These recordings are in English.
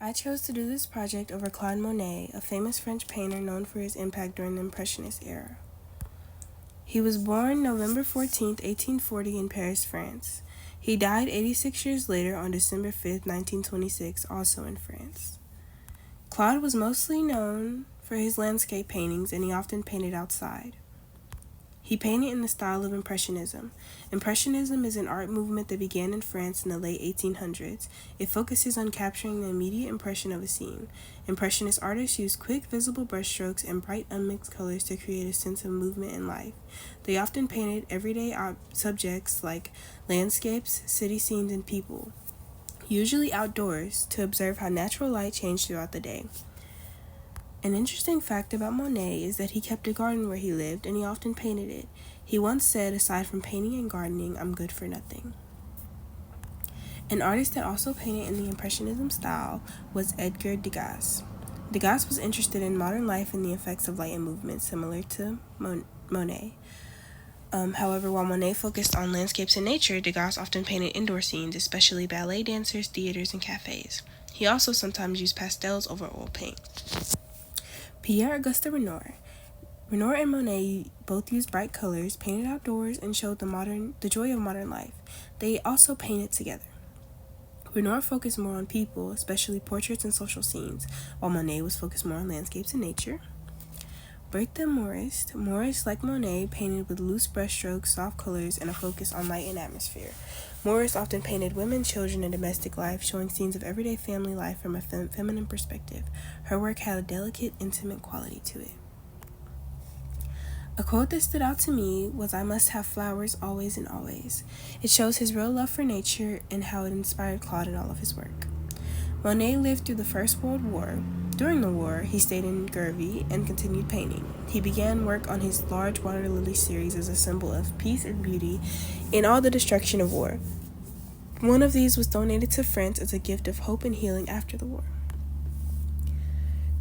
I chose to do this project over Claude Monet, a famous French painter known for his impact during the Impressionist era. He was born November 14, 1840 in Paris, France. He died 86 years later on December 5, 1926, also in France. Claude was mostly known for his landscape paintings, and he often painted outside. He painted in the style of Impressionism. Impressionism is an art movement that began in France in the late 1800s. It focuses on capturing the immediate impression of a scene. Impressionist artists use quick, visible brushstrokes and bright, unmixed colors to create a sense of movement and life. They often painted everyday subjects like landscapes, city scenes, and people, usually outdoors, to observe how natural light changed throughout the day. An interesting fact about Monet is that he kept a garden where he lived, and he often painted it. He once said, "Aside from painting and gardening, I'm good for nothing." An artist that also painted in the Impressionism style was Edgar Degas. Degas was interested in modern life and the effects of light and movement, similar to Monet. However, while Monet focused on landscapes and nature, Degas often painted indoor scenes, especially ballet dancers, theaters, and cafes. He also sometimes used pastels over oil paint. Pierre-Auguste Renoir. Renoir and Monet both used bright colors, painted outdoors, and showed the joy of modern life. They also painted together. Renoir focused more on people, especially portraits and social scenes, while Monet was focused more on landscapes and nature. Berthe Morisot. Morisot, like Monet, painted with loose brushstrokes, soft colors, and a focus on light and atmosphere. Morisot often painted women, children, and domestic life, showing scenes of everyday family life from a feminine perspective. Her work had a delicate, intimate quality to it. A quote that stood out to me was, "I must have flowers always and always." It shows his real love for nature and how it inspired Claude in all of his work. Monet lived through the First World War. During the war, he stayed in Gervie and continued painting. He began work on his large water lily series as a symbol of peace and beauty in all the destruction of war. One of these was donated to France as a gift of hope and healing after the war.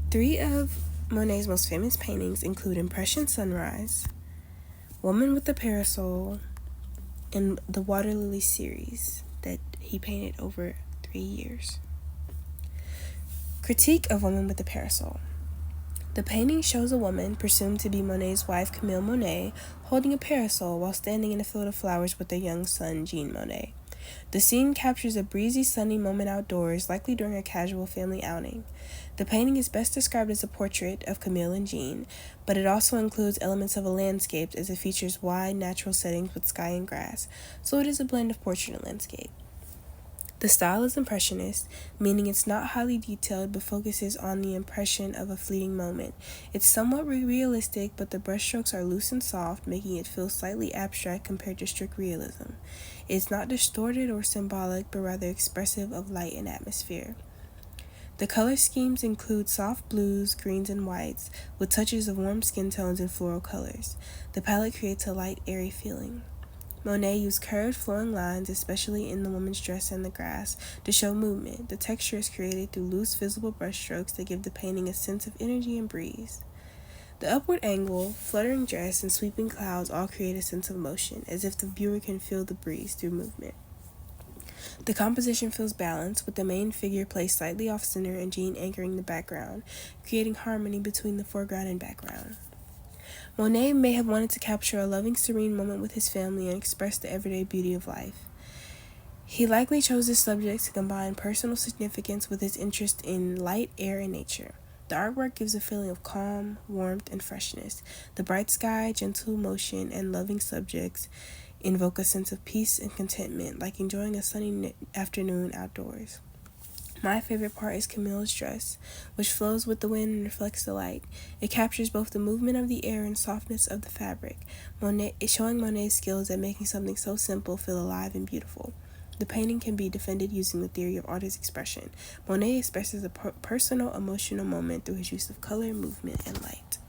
Three of Monet's most famous paintings include Impression Sunrise, Woman with the Parasol, and the Water Lily series that he painted over 3 years. Critique of Woman with the Parasol. The painting shows a woman, presumed to be Monet's wife Camille Monet, holding a parasol while standing in a field of flowers with their young son, Jean Monet. The scene captures a breezy, sunny moment outdoors, likely during a casual family outing. The painting is best described as a portrait of Camille and Jean, but it also includes elements of a landscape as it features wide, natural settings with sky and grass, so it is a blend of portrait and landscape. The style is impressionist, meaning it's not highly detailed but focuses on the impression of a fleeting moment. It's somewhat realistic, but the brushstrokes are loose and soft, making it feel slightly abstract compared to strict realism. It's not distorted or symbolic, but rather expressive of light and atmosphere. The color schemes include soft blues, greens, and whites, with touches of warm skin tones and floral colors. The palette creates a light, airy feeling. Monet used curved, flowing lines, especially in the woman's dress and the grass, to show movement. The texture is created through loose, visible brushstrokes that give the painting a sense of energy and breeze. The upward angle, fluttering dress, and sweeping clouds all create a sense of motion, as if the viewer can feel the breeze through movement. The composition feels balanced, with the main figure placed slightly off-center and Jean anchoring the background, creating harmony between the foreground and background. Monet may have wanted to capture a loving, serene moment with his family and express the everyday beauty of life. He likely chose this subject to combine personal significance with his interest in light, air, and nature. The artwork gives a feeling of calm, warmth, and freshness. The bright sky, gentle motion, and loving subjects invoke a sense of peace and contentment, like enjoying a sunny afternoon outdoors. My favorite part is Camille's dress, which flows with the wind and reflects the light. It captures both the movement of the air and softness of the fabric, showing Monet's skills at making something so simple feel alive and beautiful. The painting can be defended using the theory of artist expression. Monet expresses a personal, emotional moment through his use of color, movement, and light.